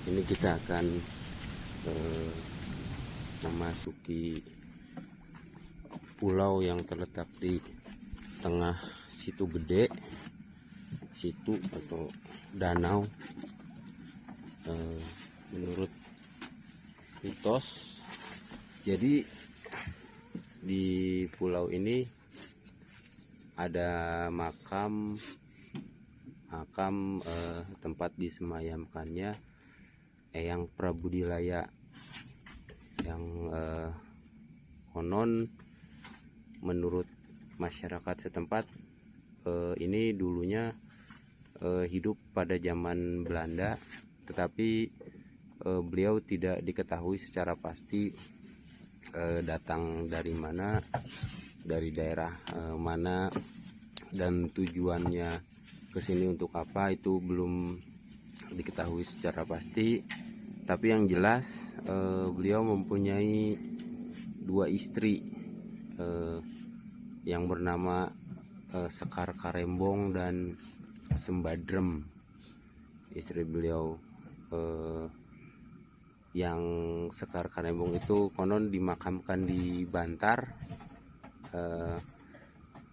Ini kita akan memasuki pulau yang terletak di tengah situ gede, situ atau danau. Menurut mitos, jadi di pulau ini ada makam tempat disemayamkannya Eyang Prabudilaya yang konon menurut masyarakat setempat ini dulunya hidup pada zaman Belanda, tetapi beliau tidak diketahui secara pasti datang dari mana, dari daerah mana, dan tujuannya ke sini untuk apa itu belum diketahui secara pasti. Tapi yang jelas beliau mempunyai 2 istri yang bernama Sekar Karembong dan Sembadrem. Istri beliau yang Sekar Karembong itu konon dimakamkan di Bantar,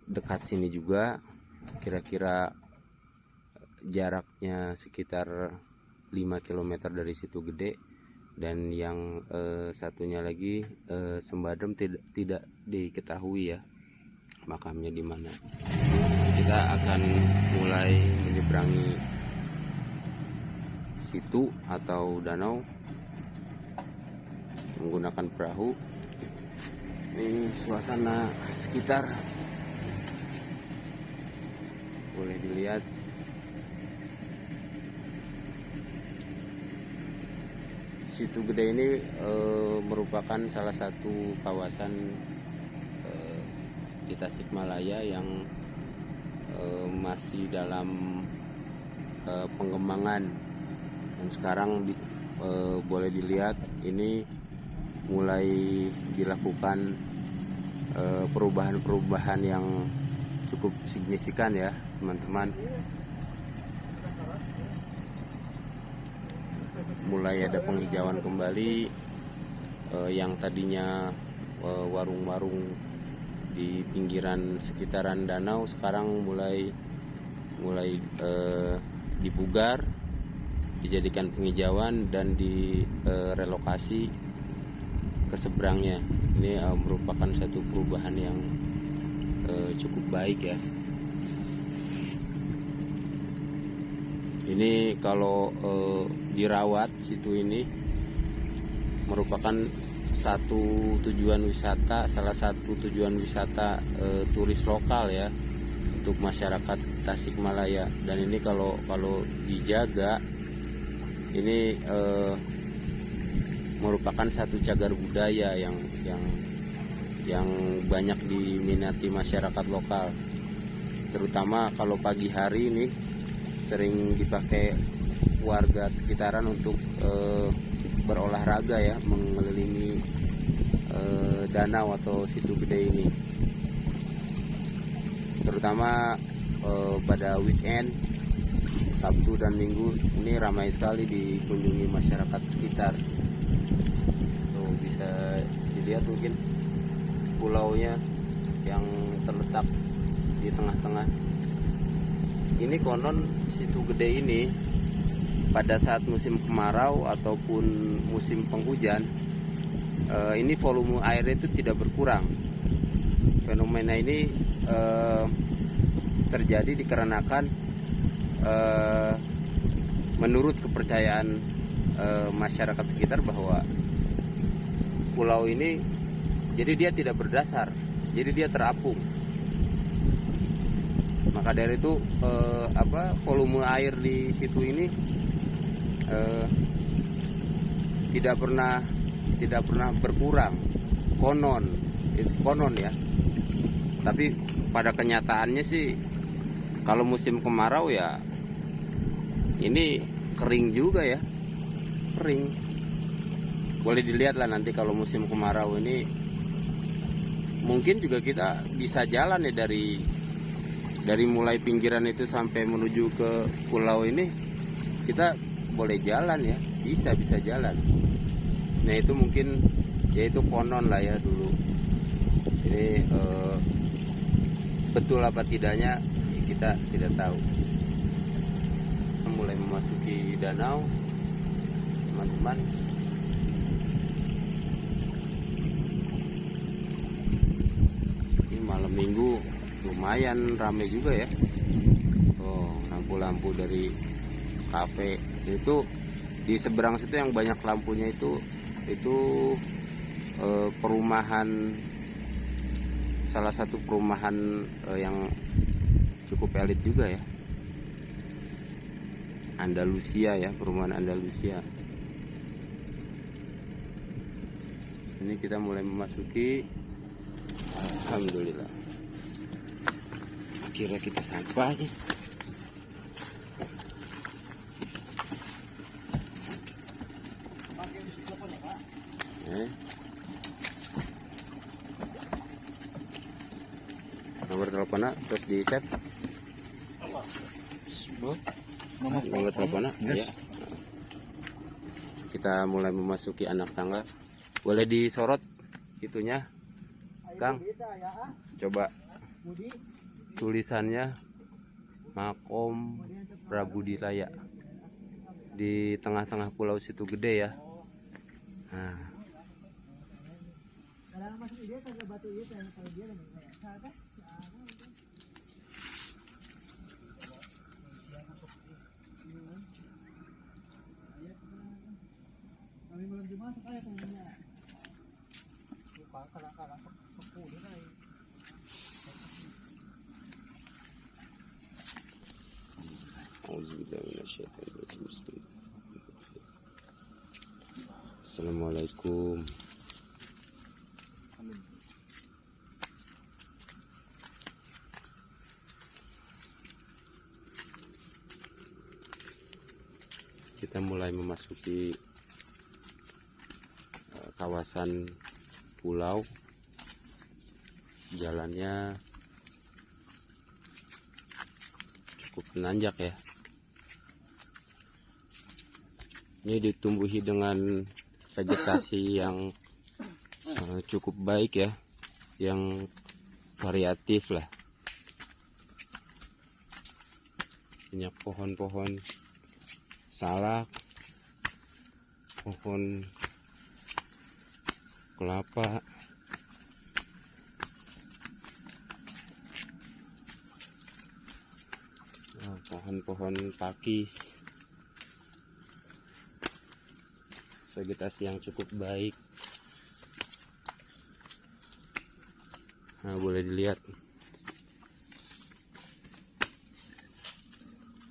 dekat sini juga, kira-kira jaraknya sekitar 5 km dari situ gede. Dan yang satunya lagi Sembadrem tidak diketahui ya makamnya di mana. Kita akan mulai menyeberangi situ atau danau menggunakan perahu. Ini suasana sekitar boleh dilihat. Situ Gede ini merupakan salah satu kawasan di Tasikmalaya yang masih dalam pengembangan, dan sekarang boleh dilihat ini mulai dilakukan perubahan-perubahan yang cukup signifikan ya teman-teman. Mulai ada penghijauan kembali, yang tadinya warung-warung di pinggiran sekitaran danau sekarang mulai dipugar, dijadikan penghijauan dan direlokasi ke seberangnya. Ini merupakan satu perubahan yang cukup baik ya. Ini kalau dirawat, situ ini merupakan salah satu tujuan wisata turis lokal ya untuk masyarakat Tasikmalaya. Dan ini kalau dijaga, ini merupakan satu cagar budaya yang banyak diminati masyarakat lokal, terutama kalau pagi hari ini sering dipakai warga sekitaran untuk berolahraga ya, mengelilingi danau atau situ gede ini, terutama pada weekend Sabtu dan Minggu. Ini ramai sekali dikunjungi masyarakat sekitar. Tuh, bisa dilihat mungkin pulaunya yang terletak di tengah-tengah. Ini konon situ gede ini pada saat musim kemarau ataupun musim penghujan, ini volume airnya itu tidak berkurang. Fenomena ini terjadi dikarenakan menurut kepercayaan masyarakat sekitar bahwa pulau ini jadi dia tidak berdasar, jadi dia terapung. Maka dari itu volume air di situ ini tidak pernah berkurang. Konon ya. Tapi pada kenyataannya sih kalau musim kemarau ya ini kering juga ya. Kering. Boleh dilihat lah nanti kalau musim kemarau ini, mungkin juga kita bisa jalan ya dari mulai pinggiran itu sampai menuju ke pulau ini kita boleh jalan ya, bisa jalan. Nah itu mungkin ya itu konon lah ya dulu. Ini betul apa tidaknya kita tidak tahu. Kita mulai memasuki danau, teman-teman. Ini malam minggu lumayan ramai juga ya. Oh, lampu-lampu dari kafe itu di seberang situ yang banyak lampunya itu perumahan, salah satu perumahan yang cukup elit juga ya, Andalusia ya, perumahan Andalusia. Ini kita mulai memasuki, alhamdulillah akhirnya kita sampai. Nomor teleponnya terus di save. Nomor teleponnya ya. Kita mulai memasuki anak tangga. Boleh disorot itunya, Kang. Coba tulisannya Makom Prabu Dilaya di tengah-tengah pulau Situ Gede ya. Nah. Assalamualaikum. Kita mulai memasuki kawasan pulau. Jalannya cukup menanjak ya. Ini ditumbuhi dengan vegetasi yang cukup baik ya, yang variatif lah. Banyak pohon-pohon salak, pohon kelapa, pohon-pohon pakis. Vegetasi yang cukup baik. Nah, boleh dilihat.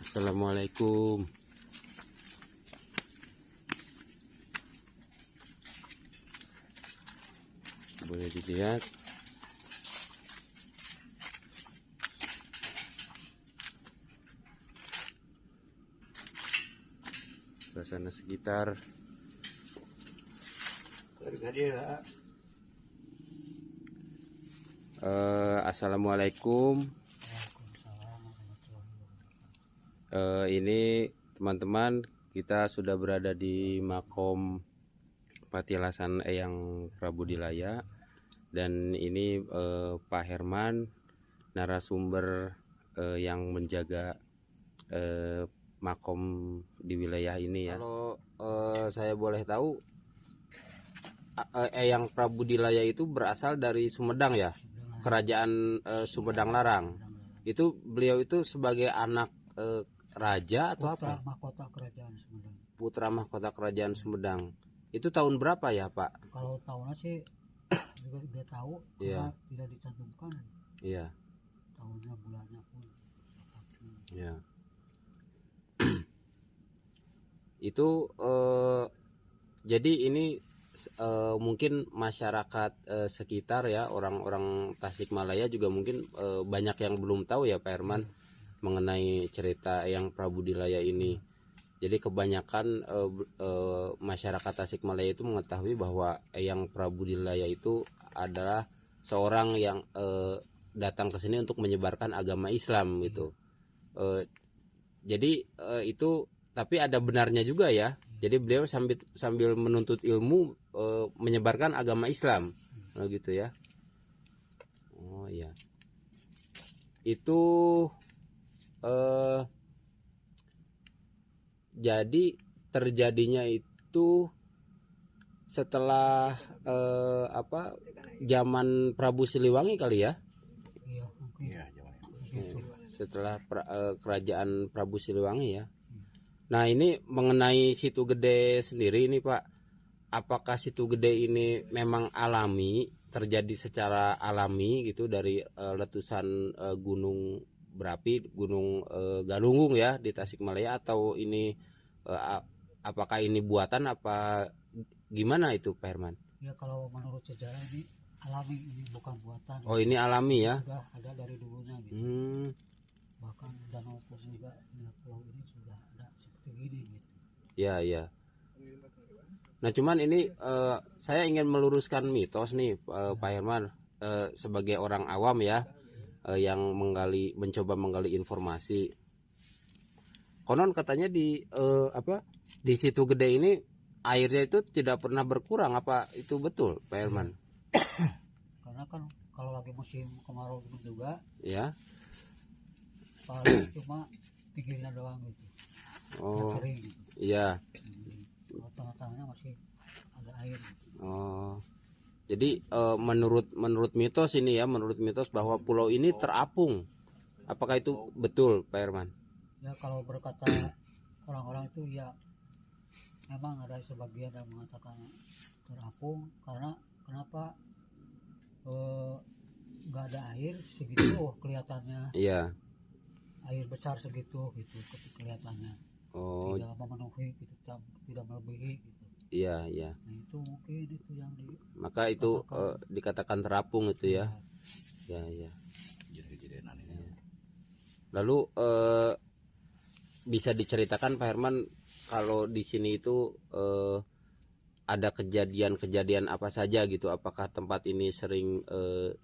Assalamualaikum. Boleh dilihat. Suasana sekitar. Assalamualaikum. Ini teman-teman, kita sudah berada di Makom Patilasan Eyang Prabu Dilaya, dan ini Pak Herman, narasumber yang menjaga makom di wilayah ini ya. Kalau saya boleh tahu, Eyang Prabu Dilaya itu berasal dari Sumedang ya, kerajaan Sumedang Larang. Itu beliau itu sebagai anak raja atau putra apa? Mahkota Kerajaan Sumedang. Putra mahkota kerajaan Sumedang. Itu tahun berapa ya Pak? Kalau tahunnya sih juga tidak tahu, Iya. karena tidak dicantumkan Iya. tahunnya, bulannya pun. Ya. Itu jadi ini mungkin masyarakat sekitar ya, orang-orang Tasikmalaya juga mungkin banyak yang belum tahu ya Pak Herman mengenai cerita Eyang Prabu Dilaya ini. Jadi kebanyakan masyarakat Tasikmalaya itu mengetahui bahwa Eyang Prabu Dilaya itu adalah seorang yang datang ke sini untuk menyebarkan agama Islam gitu. Jadi itu tapi ada benarnya juga ya. Jadi beliau sambil menuntut ilmu menyebarkan agama Islam, gitu ya. Oh iya. Itu jadi terjadinya itu setelah zaman Prabu Siliwangi kali ya. Iya mungkin begitu. Setelah kerajaan Prabu Siliwangi ya. Nah ini mengenai Situ Gede sendiri ini Pak, apakah Situ Gede ini memang alami, terjadi secara alami gitu dari letusan gunung berapi, gunung Galunggung ya di Tasikmalaya, atau ini apakah ini buatan apa gimana itu Pak Herman? Ya kalau menurut sejarah ini alami, ini bukan buatan. Oh ini alami ya? Sudah ada dari dulunya gitu. Bahkan danau pun juga, pulau ini sudah ada seperti gini gitu. Ya ya. Nah cuman ini saya ingin meluruskan mitos nih Pak Herman, sebagai orang awam ya, yang mencoba menggali informasi. Konon katanya di di Situ Gede ini airnya itu tidak pernah berkurang, apa itu betul Pak Herman? Karena kan kalau lagi musim kemarau juga Ya. paling cuma pinggirnya doang gitu. Oh Yang kering gitu. iya. Kalau tengah-tengahnya masih ada air gitu. Oh jadi menurut mitos ini ya, menurut mitos bahwa pulau ini terapung, apakah itu betul Pak Herman? Ya kalau berkata orang-orang itu ya memang ada sebagian yang mengatakan terapung, karena kenapa nggak ada air segitu kelihatannya, Iya. air besar segitu gitu kelihatannya, Oh tidak memenuhi gitu, tidak melebihi gitu. iya iya. Nah itu mungkin itu yang Maka itu dikatakan terapung itu ya. ya, Ya ya. Lalu bisa diceritakan Pak Herman kalau di sini itu ada kejadian-kejadian apa saja gitu? Apakah tempat ini sering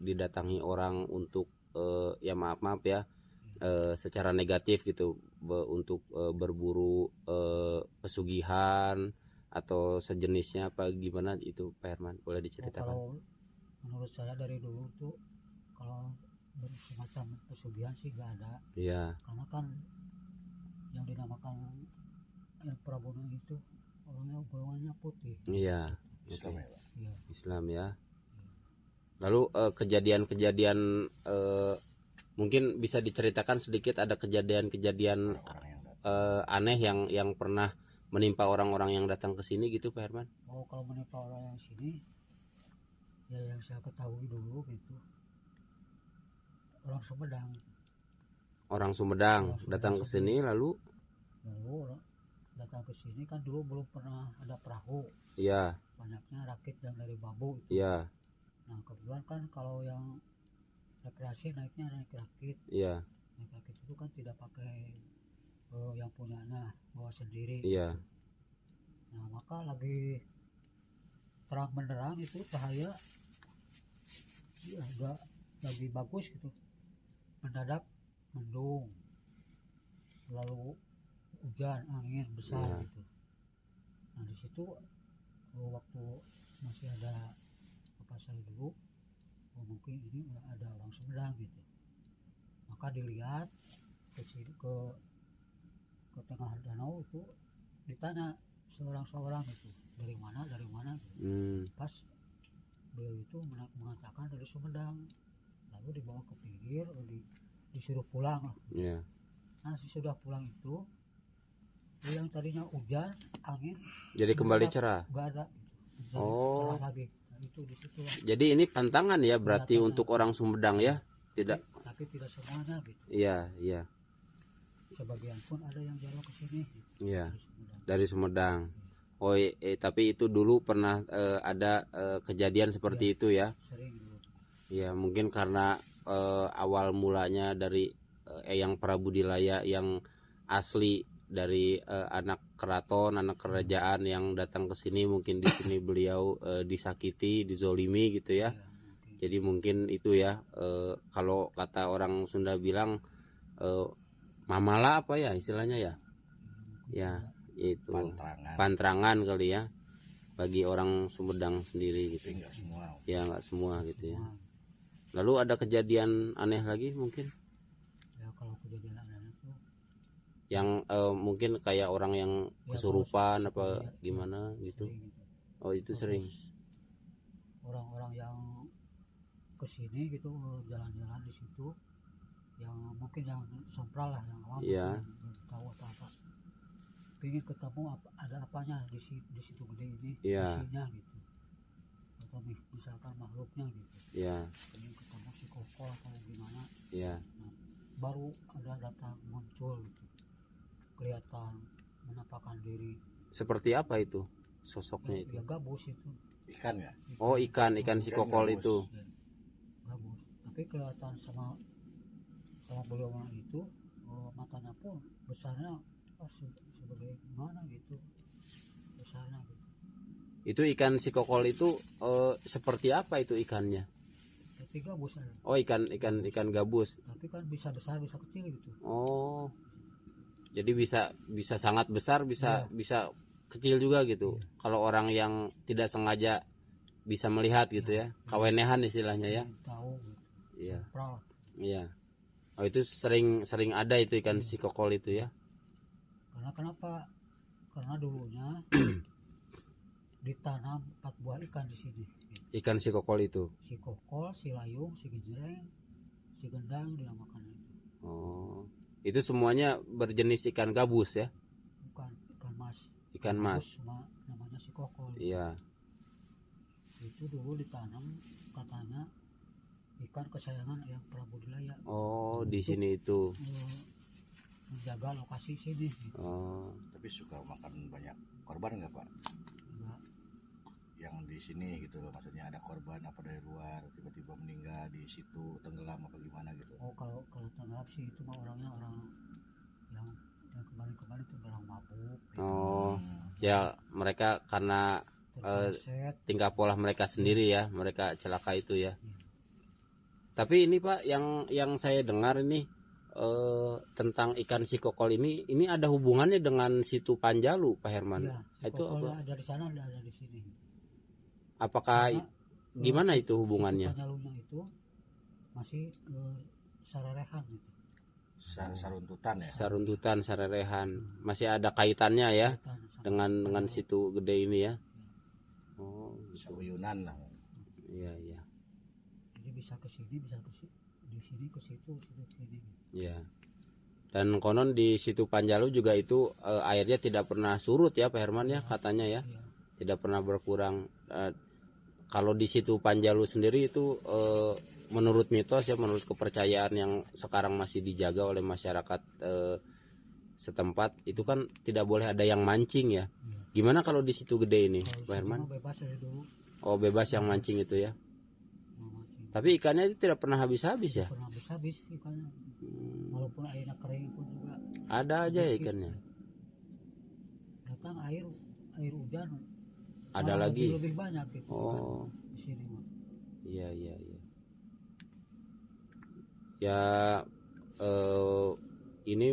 didatangi orang untuk ya maaf ya, secara negatif gitu, untuk berburu pesugihan atau sejenisnya, apa gimana itu Pak Herman, boleh diceritakan? kalau menurut saya dari dulu tuh kalau semacam pesugihan sih nggak ada, Iya. karena kan yang dinamakan Prabowo itu orangnya golongannya putih. Iya. Islam ya, Pak. Iya. Islam ya. Lalu kejadian-kejadian mungkin bisa diceritakan sedikit, ada kejadian-kejadian Orang yang datang. aneh yang pernah menimpa orang-orang yang datang ke sini gitu Pak Herman? Oh kalau menimpa orang yang sini, ya yang saya ketahui dulu gitu, orang Sumedang. Orang Sumedang Orang Sumedang datang ke sini lalu orang datang ke sini kan dulu belum pernah ada perahu, iya banyaknya rakit yang dari bambu itu. iya Nah kebetulan kan kalau yang rekreasi naiknya naik rakit. iya Naik rakit itu kan tidak pakai yang punyanya, bawa sendiri. iya. Nah maka lagi terang benderang itu cahaya ya, agak lagi bagus gitu, mendadak mendung, lalu hujan angin besar Iya. gitu. Nah di situ waktu masih ada bapak saya dulu, mungkin ini ada orang Sumedang gitu, maka dilihat ke tengah danau itu, ditanya seorang-seorang itu dari mana gitu. Pas beliau itu mengatakan dari Sumedang, lalu dibawa ke pinggir, disuruh pulang lah. Iya. Nah sesudah pulang itu, yang tadinya hujan angin Jadi kembali cerah. nggak ada, Oh. cerah lagi. Nah, itu di situ lah. Jadi ini tantangan ya berarti Tantangan. untuk orang Sumedang ya? Tidak. Tapi tidak semuanya gitu. Iya iya Sebagian pun ada yang jalan ke sini gitu, iya. dari Sumedang. Dari Sumedang. Oh tapi itu dulu pernah ada kejadian seperti itu ya? Sering dulu. Ya mungkin karena awal mulanya dari Eyang Prabudilaya yang asli dari anak keraton, anak kerajaan yang datang ke sini, mungkin di sini beliau disakiti, dizolimi gitu ya. Ya, mungkin. Jadi mungkin itu ya, kalau kata orang Sunda bilang mamala apa ya istilahnya ya? Ya, itu Pantrangan. pantrangan kali ya bagi orang Sumedang sendiri gitu. Tapi nggak semua. Ya nggak semua gitu ya. Semua. Lalu ada kejadian aneh lagi mungkin Ya kalau kejadian aneh itu yang mungkin kayak orang yang ya, kesurupan kalau apa gimana gitu. sering gitu. Oh itu Terus sering. orang-orang yang kesini gitu jalan-jalan di situ yang mungkin yang sompral lah yang awam Iya. mungkin belum tahu apa-apa pengen ketemu ada apanya di situ gede ini Iya. isinya gitu atau misalkan makhluknya gitu Ya, pengen ketemu si kokol atau gimana ya. baru ada datang muncul gitu kelihatan menampakkan diri Seperti apa itu sosoknya itu? ya gabus itu Ikan ya. Oh ikan si Ikan kokol gabus. itu. Ya, gabus tapi kelihatan sama beliau itu matanya pun besarnya sebagai mana gitu besarnya gitu Itu ikan si kokol itu seperti apa itu ikannya? tapi gabus ada Oh ikan gabus. tapi kan bisa besar bisa kecil gitu Oh. Jadi bisa sangat besar, bisa kecil juga gitu. Kalau orang yang tidak sengaja bisa melihat gitu ya. Kawenehan istilahnya ya. tahu gitu. Iya. Sompral. Iya. Oh itu sering ada itu ikan si kokol itu ya. Karena kenapa? Karena dulunya ditanam 4 buah ikan di sini. Ikan si kokol itu. Si kokol, si layung, si genjreng, si gendang dinamakan itu. Oh. Itu semuanya berjenis ikan gabus ya. Bukan ikan mas. Ikan mas. Cuma namanya si kokol. Iya. Itu dulu ditanam katanya ikan kesayangan yang Prabu Dilaya. Oh, di sini itu. Menjaga lokasi sini. Gitu. Oh. Tapi suka makan banyak korban nggak Pak? Enggak. Yang di sini gitu loh, maksudnya ada korban apa dari luar tiba-tiba meninggal di situ tenggelam apa gimana gitu. Oh kalau tenggelam sih itu mah orangnya orang yang kemarin itu orang mabuk. Gitu. Oh. Ya mereka karena Terpleset. tingkah pola mereka sendiri ya, mereka celaka itu ya. Tapi ini Pak yang saya dengar ini tentang ikan si kokol ini ada hubungannya dengan situ Panjalu Pak Herman. Iya, si Itu kokolnya apa? ada di sana ada di sini. Apakah Karena, gimana si- itu hubungannya? Si Panjalunya itu masih sararehan gitu. Saruntutan ya. Saruntutan, sarerehan, masih ada kaitannya ya Kaitan sama dengan Panjalu. situ gede ini ya. Oh, gitu. Sauyunan lah. Iya iya. Jadi bisa ke sini, bisa ke sini, di sini ke situ, situ ke sini. Gitu. Iya. Dan konon di situ Panjalu juga itu airnya tidak pernah surut ya Pak Herman ya katanya ya. Iya. Tidak pernah berkurang. Kalau di situ Panjalu sendiri itu menurut mitos ya, menurut kepercayaan yang sekarang masih dijaga oleh masyarakat setempat itu kan tidak boleh ada yang mancing ya. Iya. Gimana kalau di situ gede ini Kalau Pak di sini Herman? mah bebas dari dulu Oh bebas yang mancing itu ya. mau mancing. Tapi ikannya itu tidak pernah habis-habis ya. Pernah habis ikannya. Walaupun airnya kering pun juga Ada aja ya sedikit. ikannya. Datang air hujan Ada malah lagi. lebih banyak gitu kan Oh di sini mah. iya iya iya. Ya ini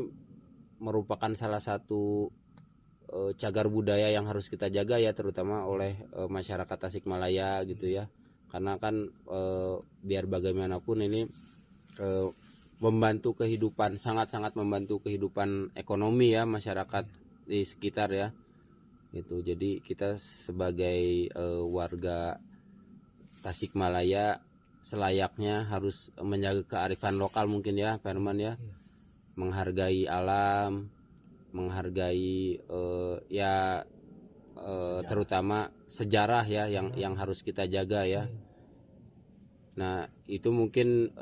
merupakan salah satu cagar budaya yang harus kita jaga ya, terutama oleh masyarakat Tasikmalaya gitu ya. Karena kan biar bagaimanapun ini membantu kehidupan, sangat-sangat membantu kehidupan ekonomi ya masyarakat di sekitar ya. Gitu. Jadi kita sebagai warga Tasikmalaya selayaknya harus menjaga kearifan lokal mungkin ya Pak Herman ya. Iya. Menghargai alam, menghargai terutama sejarah ya yang harus kita jaga ya. Iya. Nah itu mungkin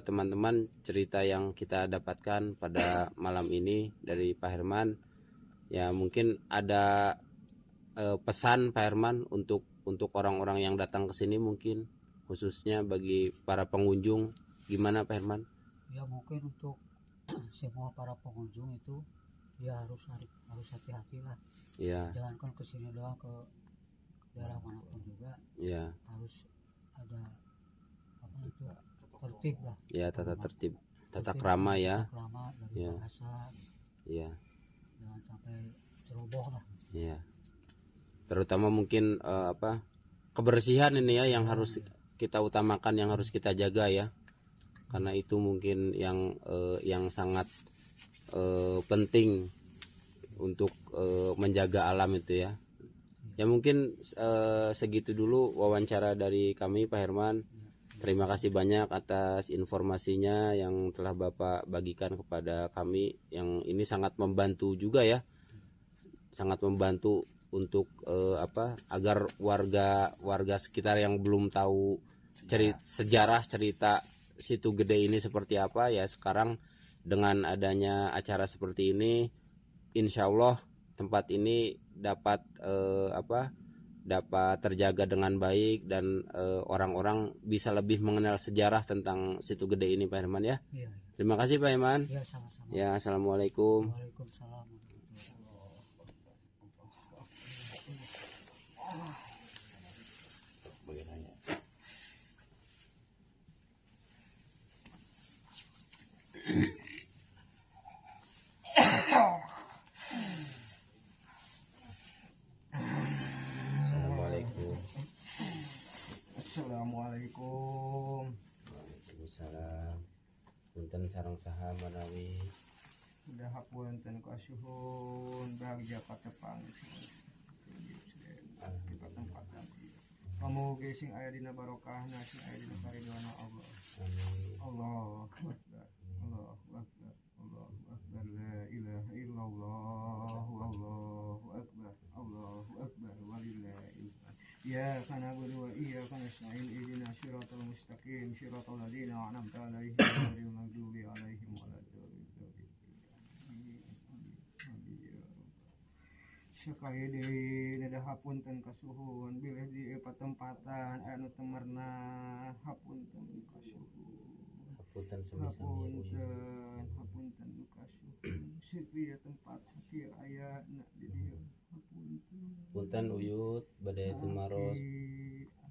teman-teman cerita yang kita dapatkan pada malam ini dari Pak Herman. Ya mungkin ada pesan Pak Herman untuk orang-orang yang datang ke sini mungkin khususnya bagi para pengunjung, gimana Pak Herman? Ya mungkin untuk semua para pengunjung itu ya harus hati-hati lah. Ya, Jangankan ke sini doang, ke daerah manapun juga ya, harus ada apa itu tertib lah. ya tata tertib, tata Tertib, krama ya, tata krama dari Ya. bahasa ya, jangan sampai roboh lah. Iya. Terutama mungkin kebersihan ini ya yang harus kita utamakan, yang harus kita jaga ya. Karena itu mungkin yang sangat penting untuk menjaga alam itu ya. Ya mungkin segitu dulu wawancara dari kami Pak Herman. Terima kasih banyak atas informasinya yang telah Bapak bagikan kepada kami, yang ini sangat membantu juga ya. Sangat membantu untuk agar warga sekitar yang belum tahu sejarah cerita Situ Gede ini seperti apa ya, sekarang dengan adanya acara seperti ini insya Allah tempat ini dapat dapat terjaga dengan baik dan orang-orang bisa lebih mengenal sejarah tentang Situ Gede ini Pak Herman ya. Iya. Terima kasih Pak Herman. Ya, sama-sama. Ya, assalamualaikum. Waalaikumsalam. Assalamualaikum. Assalamualaikum. Waalaikumsalam. Punten sareng saha manawi. Udah hapunten kasuhun bagja patepang. Kita tempat nanti. Pamugi sing aya dina barokahna, sing aya dina karidwana Allah. Amin. Allahu Akbar. Allahu Akbar. Allahu Akbar. La ilaha illallah. Allahu Akbar. Allahu Akbar. Walillahil hamd. Iyyaka na'budu wa iyyaka nasta'in. Ihdinas siratal mustaqim. Siratal ladzina an'amta 'alaihim ghairil maghdubi 'alaihim waladdallin. Sekali deui nada hapunten kasuhun bilih di patempatan anu temerna hapunten kasuhun. Hapunten sami-sami. Hapunten kasuhun. Sepi tempat sakir aya na di dieu. Hapunten. Punten Uyut bade tumaros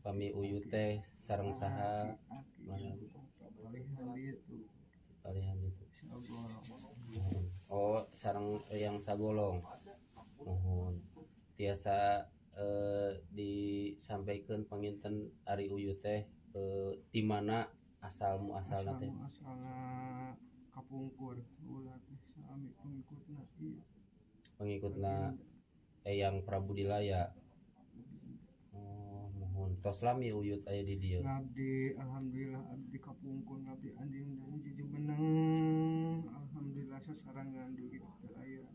pami Uyut teh sareng saha manawi Palihan itu. palihan itu. Sagolong. Oh, sareng yang sagolong. Mohon tiasa disampaikan panginten Ari Uyut teh di mana asalmu asalna teh? Asalna kapungkur ulah teh sami pengikutna ieu. Pengikutna Eyang Prabu Dilaya. Oh, mohon tos lami Uyut aya di dieu. Ngabdi alhamdulillah abdi kapungkur ngabdi anjing dan juju beneng. Alhamdulillah sasarangan duit teu aya.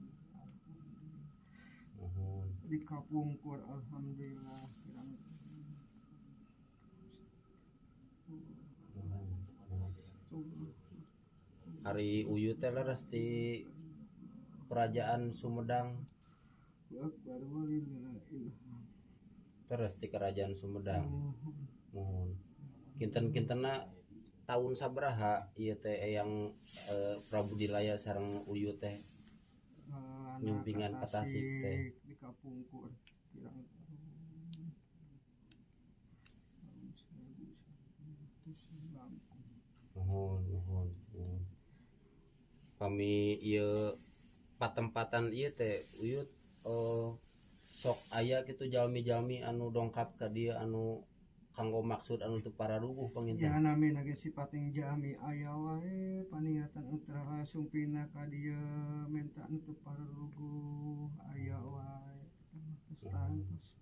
Mohon Di kapungkur alhamdulillah kirang Ari Uyut teh leres di kerajaan Sumedang, Akbar walillahil hamd. terus di kerajaan Sumedang. Mohon kinten-kintenna tahun sabaraha ieu teh Eyang Prabu Dilaya sareng Uyut teh nyumpingan ka Tasik teh. Di kapungkur kirang Mohon kami ieu patempatan ieu teh Uyut sok aya kitu jalmi-jalmi anu dongkap ka dieu anu kanggo maksud anu teu pararuguh ya panginten. nami nage sipating jami aya wae paniatan ultra sumpina ka dieu menta anu pararuguh aya wae tantos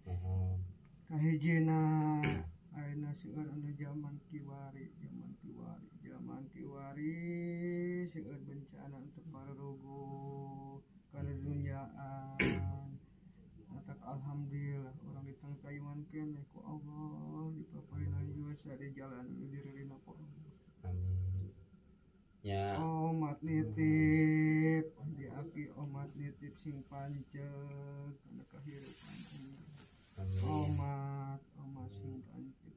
Mohon kahijina ayeuna seueur anu zaman kiwari seueur bencana anu pararuguh kana dunyaan atak alhamdulillah orang ditangkayungan keneh ku Allah dipaparinah juga di jalan anu dirilina ku Allah. amin. Ya Omat nitip diaki omat nitip sing panceg kana kahirupan amin. omat sing panceg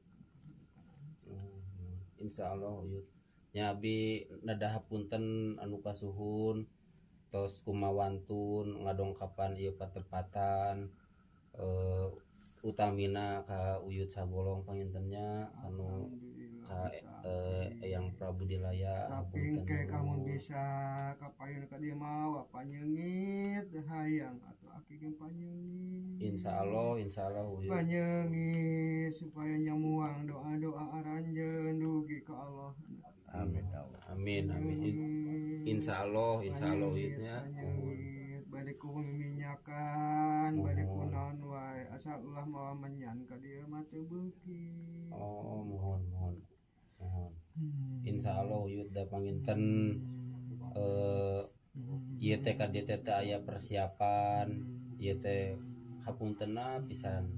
Insyaallah Uyut. Nya abi nadaha punten anu kasuhun tos kumawantun ngadongkapan ieu patepatan utamina ka Uyut sagolong pangintennya anu ka Eyang Prabu Dilaya tapi engke kamu bisa kapayun ka dieu mah panyengit hayang doakeun panjenengan. Insya Allah Uyut. Panjenengan supaya nyamuang doa-doa aranjeun dugi ka Allah. Amin ya Allah. Amin. Insya Allah Uyutnya. Bade ku minyakan, bade ku naon wae, asal ulah mawa menyan ka dieu mah teu beuki. Oh, mohon. Insya Allah Uyut da panginten ieu teh ka dieu teh aya persiapan, ieu teh hapuntenna pisan.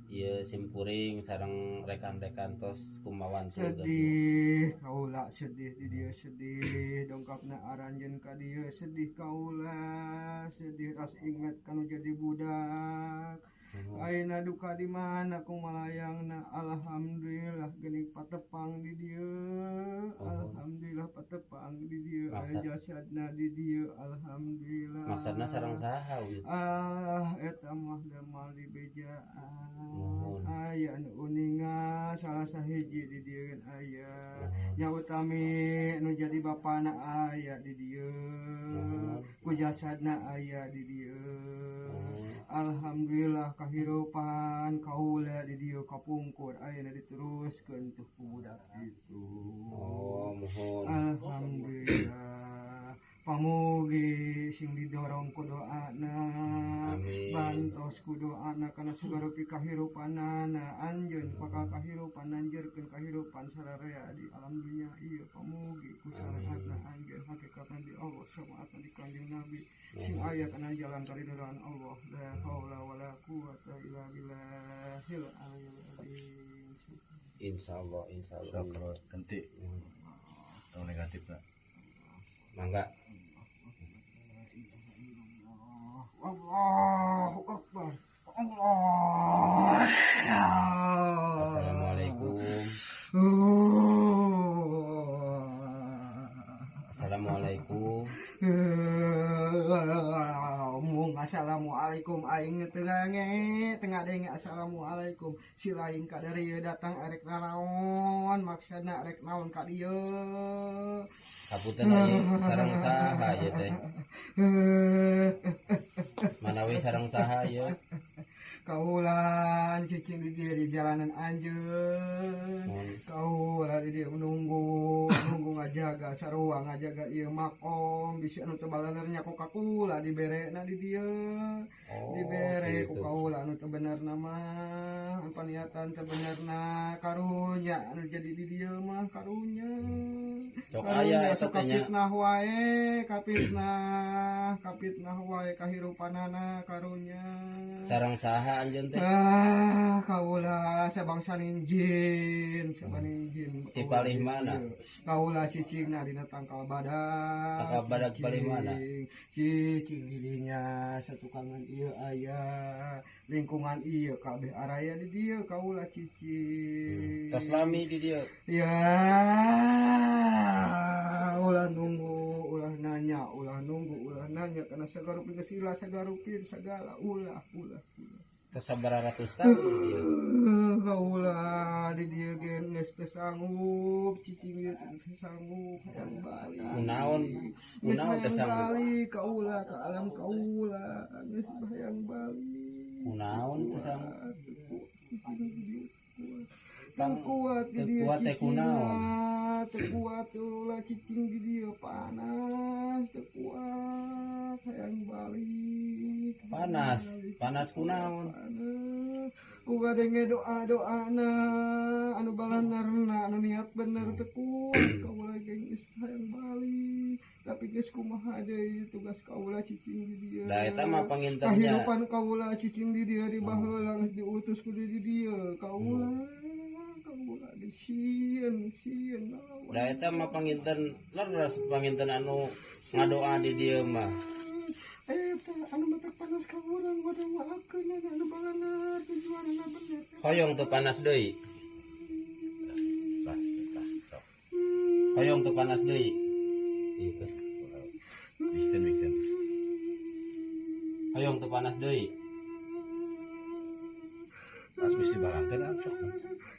Ieu simkuring sareng rekan-rekan tos kumawan Sedih kaula sedih di dieu sedih dongkapna aranjeun ka dieu sedih kaula sedih ras inget kanu jadi budak. Ayeuna duka di mana kumalayangna alhamdulillah geuning patepang di dieu alhamdulillah patepang di dieu aya jasadna di dieu alhamdulillah. Maksudna sareng saha Uyut? Eta mah damal di bejaan aya nu uninga salah sahiji di dieu geun aya nya utami nu jadi bapana aya di dieu ku jasadna aya di dieu. Alhamdulillah kahirupan kaula di dieu kapungkur ayeuna diteruskeun teh ku budak itu. Oh, mohon. Alhamdulillah pamugi sing didorong ku doana Amin. bantos ku doana kana sugarupi kahirupanana anjeun bakal kahirupan nanjeurkeun kahirupan sararea di alam dunia ieu pamugi ku syariatna anjeun hakikatna di Allah syariatna di Kanjeng Nabi sing aya kana jalan karidhoan Allah la haula wala quwata illa billahil aliyyil azim. Insyaallah. Kalau nanti tahu negatif nak. Mangga. Allahu Akbar. Allah. Assalamualaikum. Assalamualaikum aing tengah denge assalamualaikum si lain ka dari datang arek naon maksudna arek naon ka dieu. Hapunten ieu sareng saha ieu teh? Manawi sareng saha ieu? Kaulan cicing di dia di jalanan anjeun. Kaulan di dia nunggu ngajaga sarua ngajaga ieu makom bisi anu teu baleurnya ku kakula diberena di dieu. Dibere ku kaula anu teu benerna mah paniatan teu benerna karunya anu jadi di dieu mah karunya. Sok aya eta teh nya. Kapitnah wae kahirupanana karunya. Sareng saha anjeun teh? Kaula sabangsaning jin, Ti palih mana? Kaula cicingna dina tangkal badak. Tangkal badak palih mana? Cicing didinya satukangan ieu aya, lingkungan ieu kabeh araya di dieu kaula cicing. Tos lami di dieu. Ya, ulah nunggu, ulah nanya karena sagarupi gesila sagarupin segala ulah. Tos sabaraha ratus taun di dieu. Kaulah di dieu ge geus teu sanggup, cicing ieu teu sanggup hayang bali. Kunaon teu sanggup? Bali kaulah ka alam kaulah geus hayang bali. Kunaon teu sanggup? Kuat di dieu teh kunaon? Kuat ulah cicing di dieu panas, teu kuat hayang balik. Panas kunaon? Uga denge doa-doana anu balanarna anu niat bener teu kuat kaula geus hayang balik. Tapi geus kumaha deui tugas kaula cicing di dieu. Da eta mah pangintennya. Kahidupan kaula cicing di dieu di baheula geus diutus ku di dieu kaula. Sieun da eta mah panginten leres panginten anu ngadoa di dieu mah. Anu mata panas ka urang bade maafkeun anu balana tujuanna bener. Hoyong teu panas deui. Hoyong teu panas deui. Bikin. Hoyong teu panas deui. Pas mesti barangkeun cok.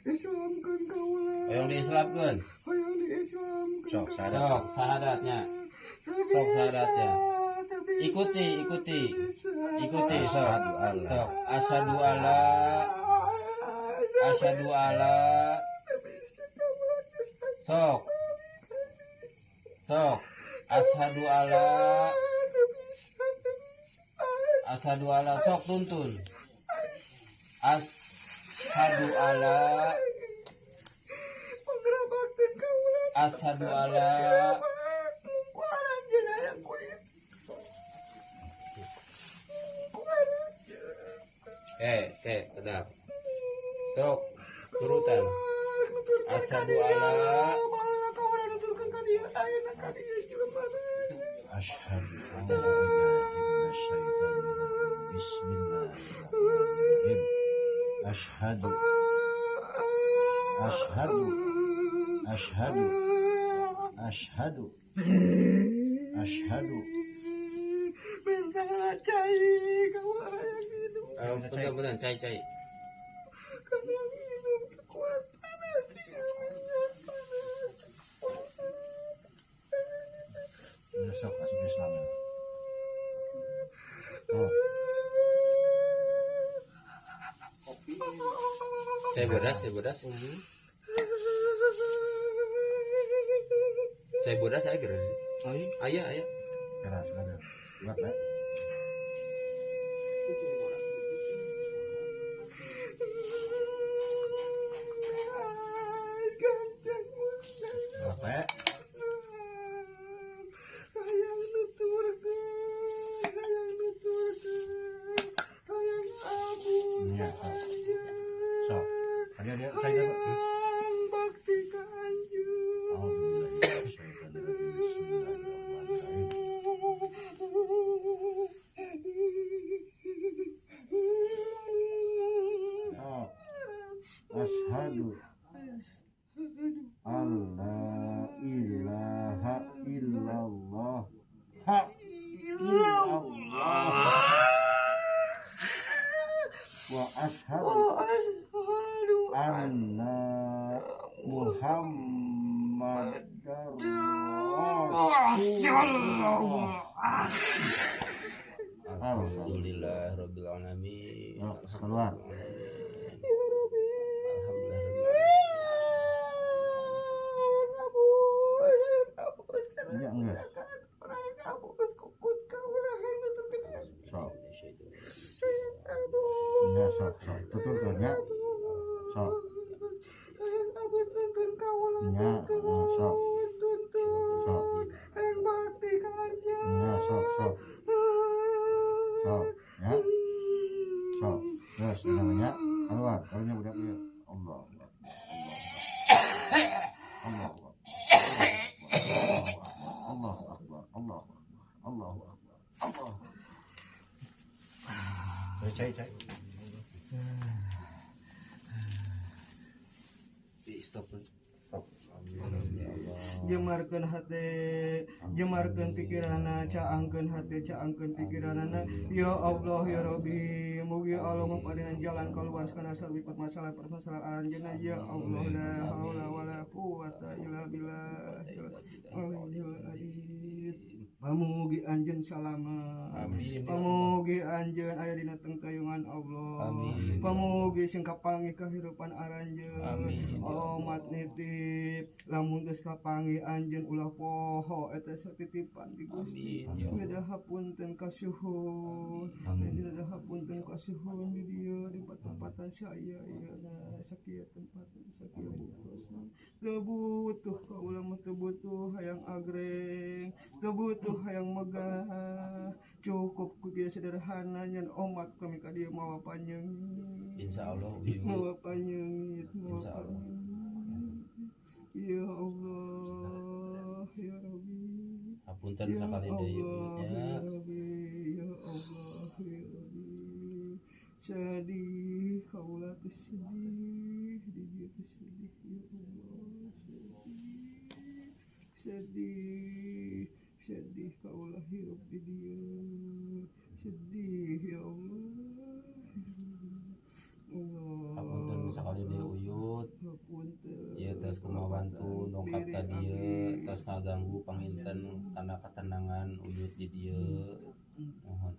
Islamkeun kaula. Hoyong diislamkeun. Hoyong diislamkeun. Sok Sahadatnya. Sok sahadatnya. Ikuti. Ikuti sok. Asyhadu alla. Sok. Asyhadu alla. Asyhadu alla. Sok. Sok. Asyhadu alla. Asyhadu alla. Sok tuntun. Asyhadu alla. Asyhadu alla. Tenang. Sok, turutan. Asyhadu alla. Asyhadu alla ilaha illallah. Bismillahirrahmanirrahim. Asyhadu. Asyhadu. Asyhadu. Asyhadu. Asyhadu. Benar, cai. Besok masuk Islam. Oh, Cai bodas. Cai bodas saya kira. Ayah. keras ada. Buat ya. Buat ya. Iya, so. Ada dia saya dapat. Asyhadu alla ilaha illallah. Ha illallah. Wa asyhadu anna Muhammadar Rasulullah. Alhamdulillah rabbil alamin. Keluar. Iya enggak. So. Iya so. Tutur ya. So. Iya so. So. Iya so. So. Ya. So. Terus namanya keluar. Keluarnya udah ya. Allah. Allahu Akbar. Allahu Akbar. Cai. Stop. Jemarkeun hate, jemarkeun pikiranna, caangkeun hate, caangkeun pikiranna. Ya Allah ya Rabbi, mugi Allah maparingan jalan keluar sakana sarwipet masalah permasalahan aranjeunna. Ya Allah la haula wala quwata illa billah. Pamugi anjeun salama. Amin. Pamugi anjeun aya dina tengkayungan Allah. Amin. Pamugi sing kapangi kahirupan aranjeun. Amin. Omat nitip lamun geus kapangi anjeun ulah poho eta satitipan di Gusti. Beda hapunten kasuhun. Beda hapunten kasuhun di dieu di tempatan saya ieu sakieu tempat sakieu butuh. Teu butuh ka ulah mah teu butuh hayang agreng, teu butuh hayang megah. Cukup ku kieu sederhana nyan omat kami ka dieu mawa panyeung. Insyaallah Mawa panyeung, mawa Insyaallah. panyeung. Ya Allah, ya Rabbi. Hapunten Ya sakali Allah, deui ya nya. Rabbi, ya Allah, ya Rabbi. Sedih, kaulah tersedih, dia tersedih, ya Allah, sedih, kaulah hidup di dia, sedih, ya Allah, Hapunten sakali deui uyut. Hapunten. Ieu tos kumawantu dongkap ka dieu, tos ngaganggu panginten kana ketenangan uyut di dieu. Mohon.